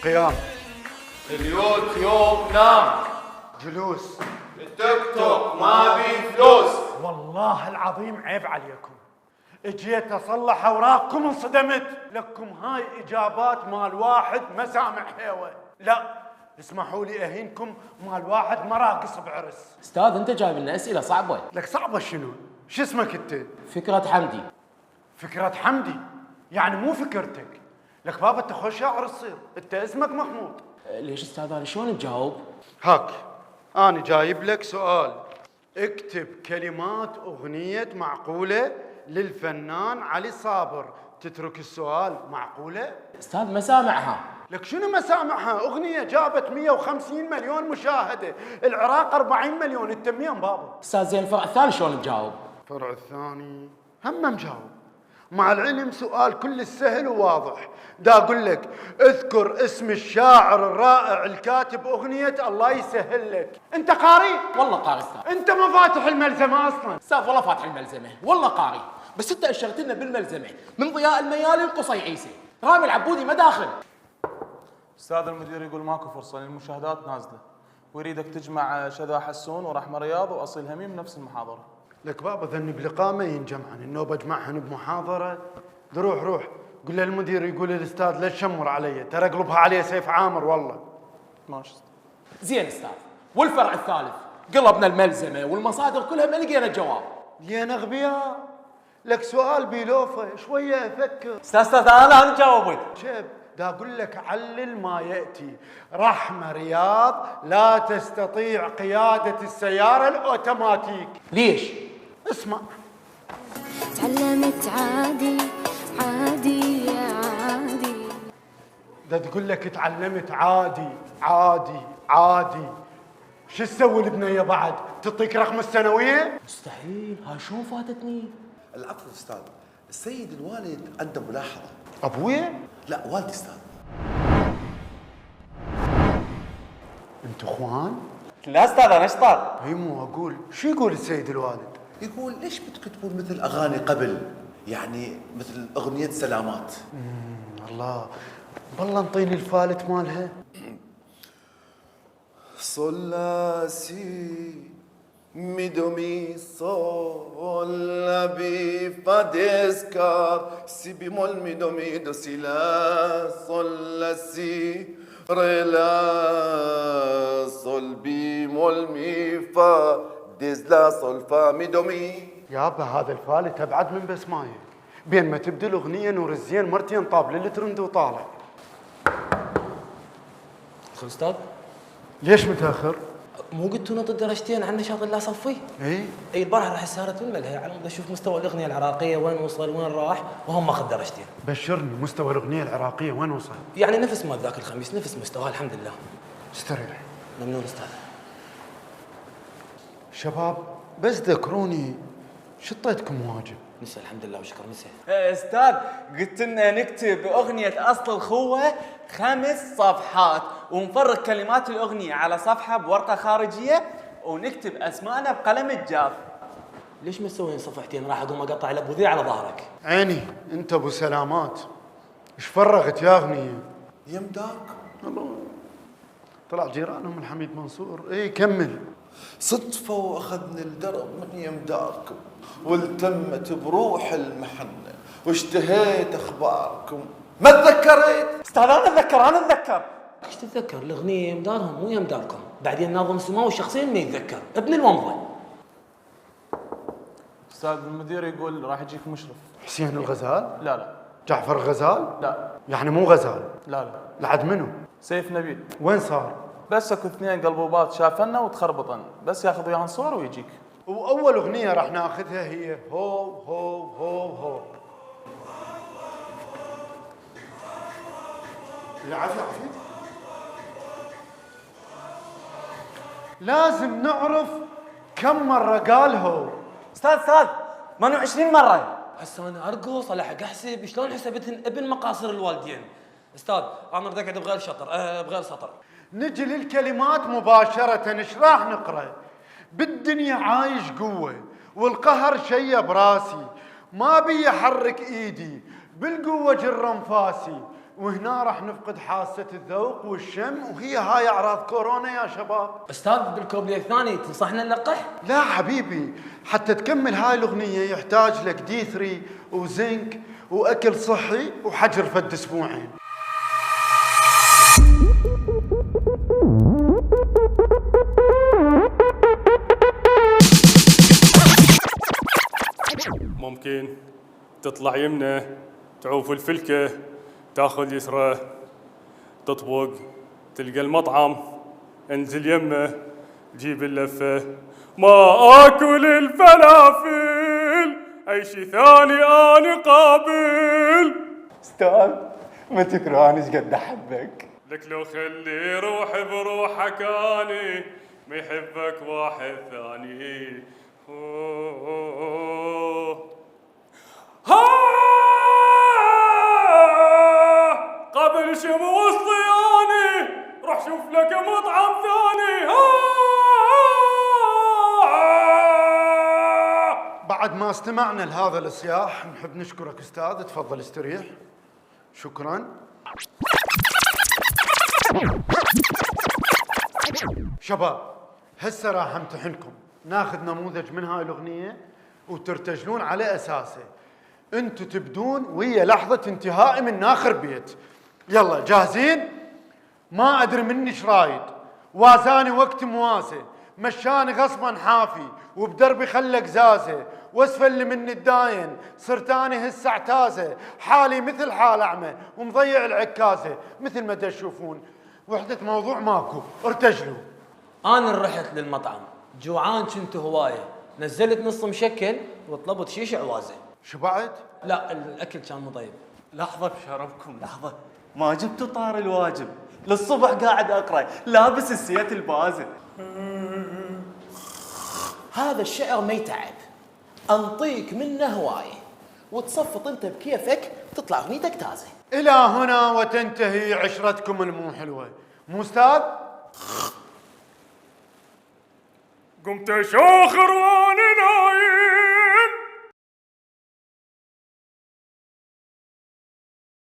قيام. اليود خيوط نام. جلوس. التيك توك ما بي فلوس. والله العظيم عيب عليكم، اجيت اصلح اوراقكم انصدمت لكم. هاي اجابات مال واحد ما سامع هيوه. لا اسمحوا لي اهينكم، مال واحد ما راقص بعرس. استاذ انت جايب لنا اسئله صعبه. لك صعبه شنو؟ شو اسمك انت؟ فكره حمدي. فكرة حمدي؟ يعني مو فكرتك. لك بابا انت خوش شاعر تصير، انت اسمك محمود. ليش استاذ انا شلون نجاوب؟ هاك انا جايب لك سؤال، اكتب كلمات اغنية معقولة للفنان علي صابر. تترك السؤال معقولة؟ استاذ ما سامعها. لك شنو ما سامعها؟ اغنية جابت 150 مليون مشاهدة، العراق 40 مليون، انت منين بابا؟ استاذ زين الفرع الثاني شلون نجاوب؟ الفرع الثاني هم مجاوب. مع العلم سؤال كل سهل وواضح. دا اقول لك اذكر اسم الشاعر الرائع الكاتب اغنية الله يسهل لك. انت قاري؟ والله قاري استاذ. انت ما فاتح الملزمة اصلا. استاذ والله فاتح الملزمه، والله قاري، بس انت اشرت لنا بالملزمه من ضياء الميالي لقصي عيسى، رامي العبودي ما داخل. استاذ المدير يقول ماكو فرصه لان المشاهدات نازله ويريدك تجمع شذا حسون ورحمه رياض واصيل هميم نفس المحاضره. لك بابا ذني بلقاء ما ينجمعن، النوبة اجمعهن بمحاضرة. روح قول للمدير يقول للاستاذ لا تشمر علي، ترى اقلبها عليه سيف عامر والله. ماشي. زين استاذ، والفرع الثالث قلبنا الملزمه والمصادر كلها ما لقينا جواب. لينا اغبياء. لك سؤال بيلوفه شوية افكر. استاذ انا جاوبت. شب دا اقول لك علل ما ياتي. رحمه رياض لا تستطيع قياده السياره الاوتوماتيك. ليش؟ اسمع. تعلمت عادي عادي يا عادي. دا تقول لك تعلمت عادي عادي عادي. شو تسوي البنيه بعد؟ تعطيك رقم السنويه؟ مستحيل، هاي شلون فاتتني؟ العفو استاذ، السيد الوالد عنده ملاحظه. ابويا؟ لا والدي استاذ. انتوا اخوان؟ لا استاذ انا اشطر. اي مو اقول شو يقول السيد الوالد؟ يقول ليش بتكتبون مثل اغاني قبل، يعني مثل اغنيه سلامات. الله والله انطيني الفالت مالها. صول لا سي مي دو مي صول لا بي فا ديسكار سي بيمول مي دو مي دو سي لا صول لا سي ري لا صول بيمول مي فا ديز لا صول فا مي دو مي. يابا هذا الفالت ابعد من بسمايه، بين ما تبدي الاغنيه نور الزين مرتين طابله الترند وطالع. ادخل استاذ. ليش متاخر؟ مو قلتوا نط درجتين عن نشاط لا صفي؟ اي اي البارحه راح سهرت بالملهى على مود اشوف مستوى الاغنيه العراقيه وين وصل وين راح وهم ماخذ درجتين. بشرني، مستوى الاغنيه العراقيه وين وصل؟ يعني نفس مال ذاك الخميس، نفس مستواه الحمد لله. استريح. ممنون استاذ. شباب بس ذكروني شطيتكم واجب. نسى الحمد لله وشكر نسى. استاذ قلت لنا نكتب اغنيه اصل الخوه 5 صفحات ونفرق كلمات الاغنيه على صفحه بورقه خارجيه ونكتب اسماءنا بقلم الجاف. ليش مسوين صفحتين؟ راح اقوم اقطع لابو ذي على ظهرك. عيني انت ابو سلامات، ايش فرغت يا اغنيه؟ يمداك الله طلع جيرانهم الحميد منصور. اي كمل. صدفة واخذني الدرب من يمداكم والتمت بروح المحنة واشتهيت اخباركم ما تذكرت. استاذ انا اتذكر. ايش تتذكر؟ الاغنيه يمدارهم مو يمداركم، بعدين ناظم سماوي شخصيا ما يتذكر، ابن الومضه. استاذ المدير يقول راح يجيك مشرف. حسين الغزال؟ لا جعفر الغزال؟ لا يعني مو غزال؟ لا لعد منو؟ سيف نبيل. وين صار؟ بس اكو 2 قلبوبات شافنا وتخربطن، بس ياخذ وياهن صور ويجيك. واول اغنيه راح ناخذها هي هو هو هو هو. العافيه عافيه. لازم نعرف كم مره قال هو. استاذ مانو 20 مره. هسه انا ارقص الحق احسب شلون حسبتهن ابن مقاصر الوالدين. استاذ انا بدي اقعد بغير شطر بغير سطر. نجي للكلمات مباشره. ايش راح نقرا؟ بالدنيا عايش قوه والقهر شي براسي، ما بي احرك ايدي، بالقوة جر انفاسي، وهنا راح نفقد حاسة الذوق والشم، وهي هاي اعراض كورونا يا شباب. استاذ بالكوبليه الثاني تنصحنا نلقح؟ لا حبيبي، حتى تكمل هاي الاغنية يحتاج لك دي 3 وزنك واكل صحي وحجر فد اسبوعين. ممكن تطلع يمنى تعوف الفلكة تاخذ يسرى تطبق تلقى المطعم انزل يمه جيب اللفة ما اكل الفلافل اي شي ثاني اني قابل. استاذ ما تكرهني ايش قد احبك. لك لو خلي روحي بروحك اني ما يحبك واحد ثاني. قبل شمو الصياني روح شوف لك مطعم ثاني. بعد ما استمعنا لهذا الصياح نحب نشكرك استاذ، تفضل استريح. شكرا. شباب هسه راح امتحنكم، ناخذ نموذج من هاي الاغنيه وترتجلون على اساسه. انتم تبدون ويا لحظه انتهائي من اخر بيت. يلا جاهزين؟ ما ادري مني ايش رايد، وازاني وقت مواسي، مشاني غصبا حافي وبدربي خلى قزازه، واسفل من الداين صرت اني هسه اعتازه، حالي مثل حال اعمى ومضيع العكازه، مثل ما تشوفون وحده موضوع ماكو. ارتجلوا. انا رحت للمطعم جوعان كنت هوايه، نزلت نص مشكل وطلبت شيش عوازه. شبعت؟ لا الاكل كان مو طيب. لحظة بشرفكم لحظة، ما جبتوا طار الواجب، للصبح قاعد اقرا لابس السيات البازل. هذا الشعر ما يتعب، انطيك منه هوايه وتصفط انت بكيفك تطلع اغنيتك تازه. الى هنا وتنتهي عشرتكم المو حلوه، مو استاذ؟ قمت اشاخر وانا نايم